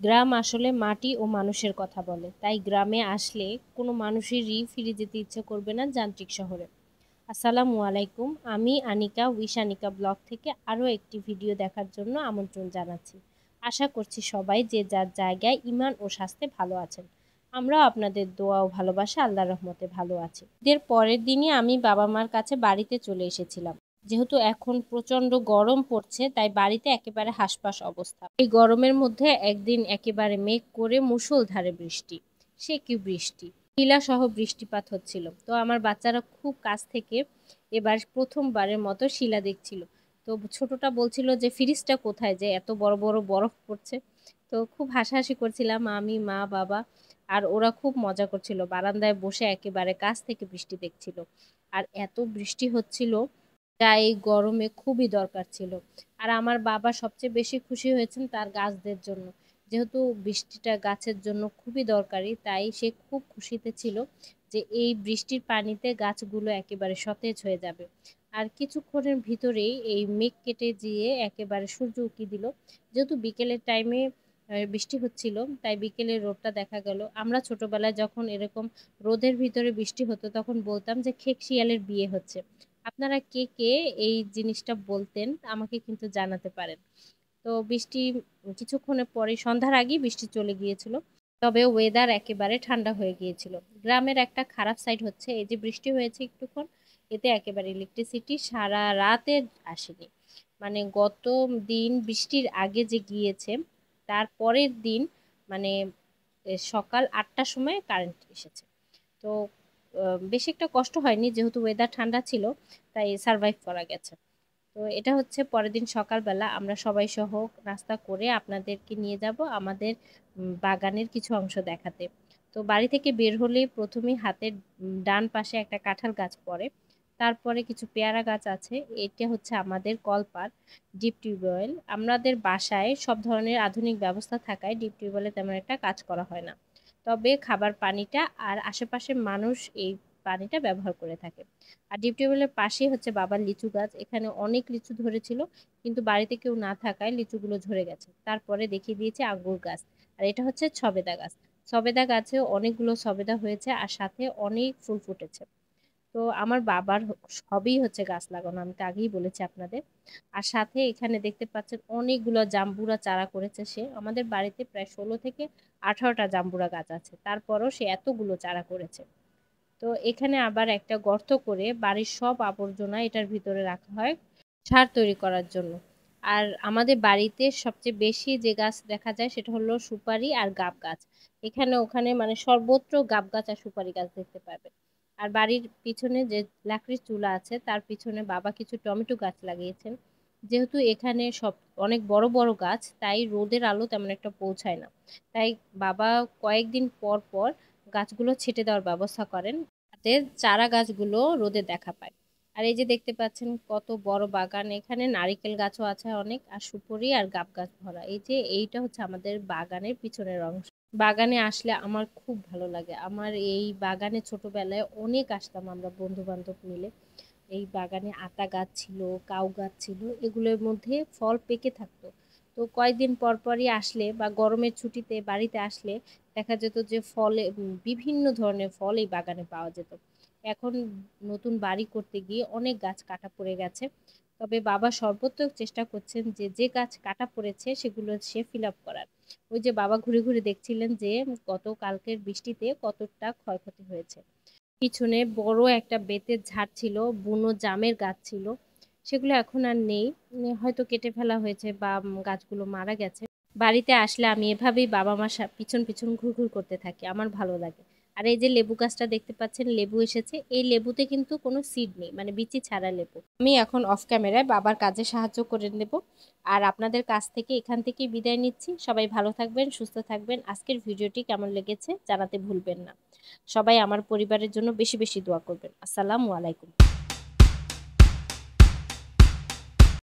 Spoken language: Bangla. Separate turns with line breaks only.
গ্রাম আসলে মাটি ও মানুষের কথা বলে, তাই গ্রামে আসলে কোনো মানুষেরই ফিরে যেতে ইচ্ছে করবে না যান্ত্রিক শহরে। আসসালামু আলাইকুম, আমি আনিকা উইশ আনিকা ব্লগ থেকে আরও একটি ভিডিও দেখার জন্য আমন্ত্রণ জানাচ্ছি। আশা করছি সবাই যে যার জায়গায় ইমান ও স্বাস্থ্যে ভালো আছেন। আমরাও আপনাদের দোয়া ও ভালোবাসা আল্লাহর রহমতে ভালো আছি। ঈদের পরের দিনই আমি বাবা মার কাছে বাড়িতে চলে এসেছিলাম। যেহেতু এখন প্রচণ্ড গরম পড়ছে, তাই বাড়িতে একেবারে হাসপাস অবস্থা। এই গরমের মধ্যে একদিন একেবারে মেঘ করে মুষলধারে বৃষ্টি। সে কি বৃষ্টি! শিলা সহ বৃষ্টিপাত হচ্ছিল। তো আমার বাচ্চারা খুব কাছ থেকে এবার প্রথমবারের মতো শিলা দেখছিল। তো ছোটটা বলছিল যে ফ্রিজটা কোথায়, যে এত বড় বড় বরফ পড়ছে। তো খুব হাসাহাসি করছিলাম আমি, মা, বাবা, আর ওরা খুব মজা করছিল। বারান্দায় বসে একেবারে কাছ থেকে বৃষ্টি দেখছিল। আর এত বৃষ্টি হচ্ছিল যা এই গরমে খুবই দরকার ছিল। আর আমার বাবা সবচেয়ে বেশি খুশি হয়েছেন তার গাছদের জন্য। যেহেতু বৃষ্টিটা গাছের জন্য খুবই দরকারি, তাই সে খুব খুশিতে ছিল যে এই বৃষ্টির পানিতে গাছগুলো একেবারে সতেজ হয়ে যাবে। আর কিছুক্ষণের ভিতরেই এই মেঘ কেটে গিয়ে একেবারে সূর্য উঁকি দিল। যেহেতু বিকেলের টাইমে বৃষ্টি হচ্ছিল, তাই বিকেলের রোদটা দেখা গেল। আমরা ছোটবেলায় যখন এরকম রোদের ভিতরে বৃষ্টি হতো তখন বলতাম যে খেক শিয়ালের বিয়ে হচ্ছে। আপনারা কে কে এই জিনিসটা বলতেন আমাকে কিন্তু জানাতে পারেন। তো বৃষ্টি কিছুক্ষণের পরে সন্ধ্যার আগেই বৃষ্টি চলে গিয়েছিল। তবে ওয়েদার একেবারে ঠান্ডা হয়ে গিয়েছিল। গ্রামের একটা খারাপ সাইড হচ্ছে এই যে বৃষ্টি হয়েছে কিছুক্ষণ, এতে একেবারে ইলেকট্রিসিটি সারা রাতে আসেনি। মানে গত দিন বৃষ্টির আগে যে গিয়েছে, তার পরের দিন মানে সকাল 8টার সময় কারেন্ট এসেছে। তো বেশি একটা কষ্ট হয়নি, যেহেতু ওয়েদার ঠান্ডা ছিল, তাই সারভাইভ করা গেছে। তো এটা হচ্ছে পরের দিন সকালবেলা আমরা সবাই সহ নাস্তা করে আপনাদেরকে নিয়ে যাব আমাদের বাগানের কিছু অংশ দেখাতে। তো বাড়ি থেকে বের হলে প্রথমেই হাতের ডান পাশে একটা কাঁঠাল গাছ পড়ে। তারপরে কিছু পেয়ারা গাছ আছে। এটা হচ্ছে আমাদের কলপার, ডিপ টিউবওয়েল। আমাদের বাসায় সব ধরনের আধুনিক ব্যবস্থা থাকায় ডিপ টিউবওয়েলে তেমন একটা কাজ করা হয় না। তবে খাবার পানিটা আর আশেপাশের মানুষ এই পানিটা ব্যবহার করে থাকে। আর ডিপ টিউবওয়েলের পাশেই হচ্ছে বাবার লিচু গাছ। এখানে অনেক লিচু ধরেছিল, কিন্তু বাড়িতে কেউ না থাকায় লিচুগুলো ঝরে গেছে। তারপরে দেখিয়ে দিয়েছে আঙ্গুর গাছ। আর এটা হচ্ছে সবেদা গাছ। সবেদা গাছে অনেকগুলো সবেদা হয়েছে আর সাথে অনেক ফুল ফুটেছে। তো আমার বাবার হবেই হচ্ছে গাছ লাগানো, আমি তো আগেই বলেছি আপনাদের। আর সাথে এখানে দেখতে পাচ্ছেন অনেকগুলো জাম্বুরা চারা করেছে সে। আমাদের বাড়িতে প্রায় 16 থেকে 18টা জাম্বুরা গাছ আছে, তারপরও সে এতগুলো চারা করেছে। তো এখানে আবার একটা গর্ত করে বাড়ির সব আবর্জনা এটার ভিতরে রাখা হয় সার তৈরি করার জন্য। আর আমাদের বাড়িতে সবচেয়ে বেশি যে গাছ দেখা যায় সেটা হলো সুপারি আর গাব গাছ। এখানে ওখানে মানে সর্বত্র গাব গাছ আর সুপারি গাছ দেখতে পাবে। আর বাড়ির পিছনে যে লাকড়ির চুলা আছে তার পিছনে বাবা কিছু টমেটো গাছ লাগিয়েছেন। যেহেতু এখানে সব অনেক বড় বড় গাছ, তাই রোদের আলো তেমন একটা পৌঁছায় না। তাই বাবা কয়েকদিন পর পর গাছগুলো ছেঁটে দেওয়ার ব্যবস্থা করেন, যাতে চারা গাছগুলো রোদে দেখা পায়। আর এই যে দেখতে পাচ্ছেন কত বড় বাগান, এখানে নারিকেল গাছও আছে অনেক, আর সুপারি আর গাব গাছ ভরা। এই যে এইটা হচ্ছে আমাদের বাগানের পিছনের অংশ। বাগানে আসলে আমার খুব ভালো লাগে। আমার এই বাগানে ছোটবেলায় অনেক আসতাম আমরা বন্ধু বান্ধব মিলে। এই বাগানে আতা গাছ ছিল, কাউ গাছ ছিল, এগুলোর মধ্যে ফল পেকে থাকতো। তো কয়েকদিন পর পরই আসলে বা গরমের ছুটিতে বাড়িতে আসলে দেখা যেত যে ফলে বিভিন্ন ধরনের ফল এই বাগানে পাওয়া যেত। এখন নতুন বাড়ি করতে গিয়ে অনেক গাছ কাটা পড়ে গেছে। তবে বাবা সর্বোত্তম চেষ্টা করছেন যে যে গাছ কাটা পড়েছে সেগুলো সে ফিল আপ করার। ওই যে বাবা ঘুরে ঘুরে দেখছিলেন যে গত কালকের বৃষ্টিতে কতটা ক্ষয়ক্ষতি হয়েছে। পিছনে বড় একটা বেতের ঝাড় ছিল, বুনো জামের গাছ ছিল, সেগুলো এখন আর নেই। হয়তো কেটে ফেলা হয়েছে বা গাছগুলো মারা গেছে। বাড়িতে আসলে আমি এভাবেই বাবা মার পিছন পিছন ঘুরঘুর করতে থাকি, আমার ভালো লাগে। আর এই যে লেবু গাছটা দেখতে পাচ্ছেন, লেবু এসেছে। এই লেবুতে কিন্তু কোনো সিড নেই, মানে বিচি ছাড়া লেবু। আমি এখন অফ ক্যামেরায় বাবার কাজে সাহায্য করে নেব। আর আপনাদের কাছ থেকে এখান থেকেই বিদায় নিচ্ছি। সবাই ভালো থাকবেন, সুস্থ থাকবেন। আজকের ভিডিওটি কেমন লেগেছে জানাতে ভুলবেন না। সবাই আমার পরিবারের জন্য বেশি বেশি দোয়া করবেন। আসসালামু আলাইকুম।